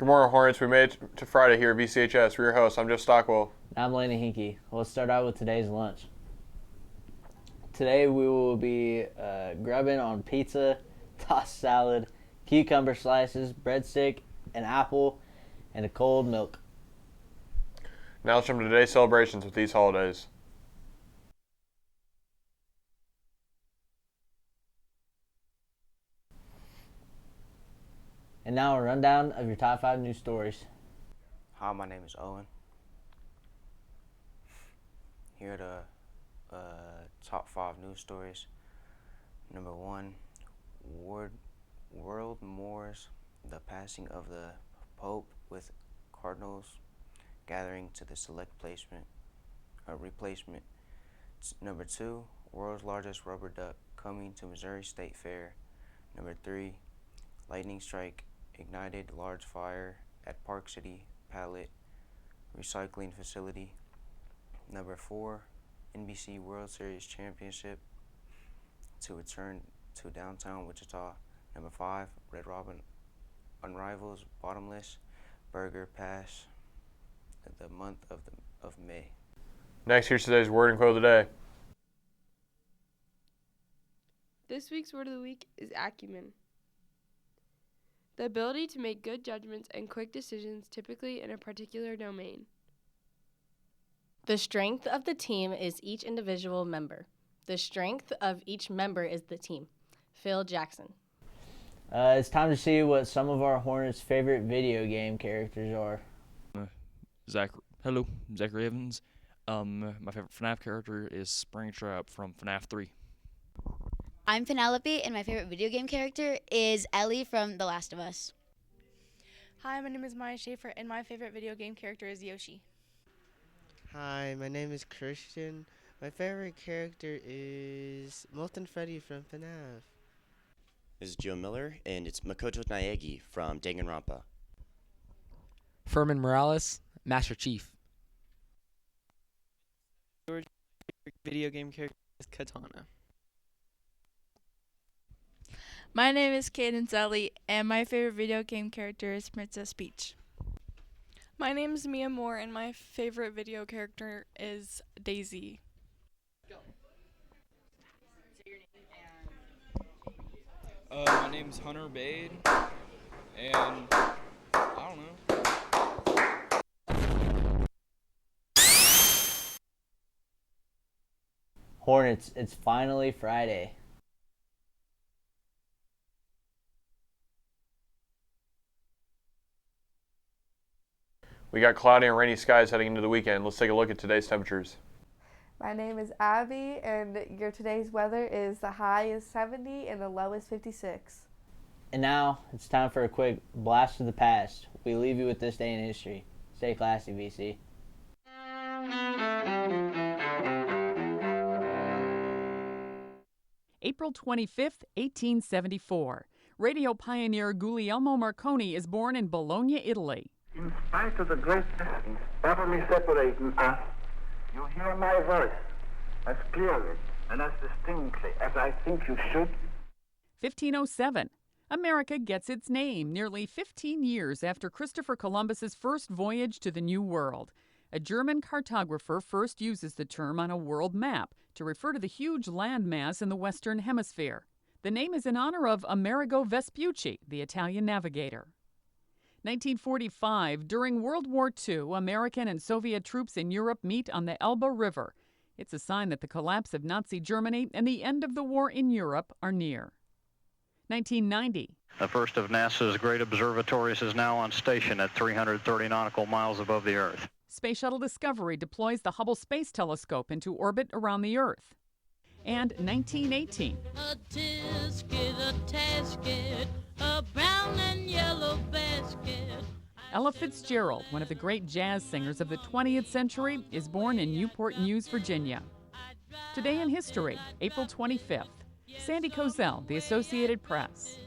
Good morning, Hornets. We made it to Friday here at VCHS. We're your hosts. I'm Jeff Stockwell. I'm Laney Hinkie. Let's start out with today's lunch. Today we will be grubbing on pizza, tossed salad, cucumber slices, breadstick, an apple, and a cold milk. Now let's jump to today's celebrations with these holidays. And now a rundown of your top 5 news stories. Hi, my name is Owen. Here are the top 5 news stories. Number 1, world mourns the passing of the Pope, with cardinals gathering to the select replacement. Number 2, world's largest rubber duck coming to Missouri State Fair. Number 3, lightning strike ignited large fire at Park City pallet recycling facility. Number 4, NBC World Series championship to return to downtown Wichita. Number 5, Red Robin unveils bottomless burger pass the month of May. Next, here's today's word and quote of the day. This week's word of the week is acumen. The ability to make good judgments and quick decisions, typically in a particular domain. The strength of the team is each individual member. The strength of each member is the team. Phil Jackson. It's time to see what some of our Hornets' favorite video game characters are. Hello, Zachary Evans. My favorite FNAF character is Springtrap from FNAF 3. I'm Penelope, and my favorite video game character is Ellie from The Last of Us. Hi, my name is Maya Schaefer, and my favorite video game character is Yoshi. Hi, my name is Christian. My favorite character is Molten Freddy from FNAF. This is Joe Miller, and it's Makoto Naegi from Danganronpa. Furman Morales, Master Chief. Your video game character is Katana. My name is Kaden Zelly, and my favorite video game character is Princess Peach. My name is Mia Moore, and my favorite video character is Daisy. My name's Hunter Bade, and I don't know. Hornets, it's finally Friday. We got cloudy and rainy skies heading into the weekend. Let's take a look at today's temperatures. My name is Abby, and your today's weather is the high is 70 and the low is 56. And now it's time for a quick blast of the past. We leave you with this day in history. Stay classy, VC. April 25th, 1874. Radio pioneer Guglielmo Marconi is born in Bologna, Italy. In spite of the great distance utterly separating us, you hear my voice as clearly and as distinctly as I think you should. 1507. America gets its name nearly 15 years after Christopher Columbus's first voyage to the New World. A German cartographer first uses the term on a world map to refer to the huge landmass in the Western Hemisphere. The name is in honor of Amerigo Vespucci, the Italian navigator. 1945, during World War II, American and Soviet troops in Europe meet on the Elbe River. It's a sign that the collapse of Nazi Germany and the end of the war in Europe are near. 1990. The first of NASA's great observatories is now on station at 330 nautical miles above the Earth. Space Shuttle Discovery deploys the Hubble Space Telescope into orbit around the Earth. And 1918. A tisket, a tasket, a brown and yellow basket. Ella Fitzgerald, one of the great jazz singers of the 20th century, is born in Newport News, Virginia. Today in history, April 25th. Sandy Kozel, The Associated Press.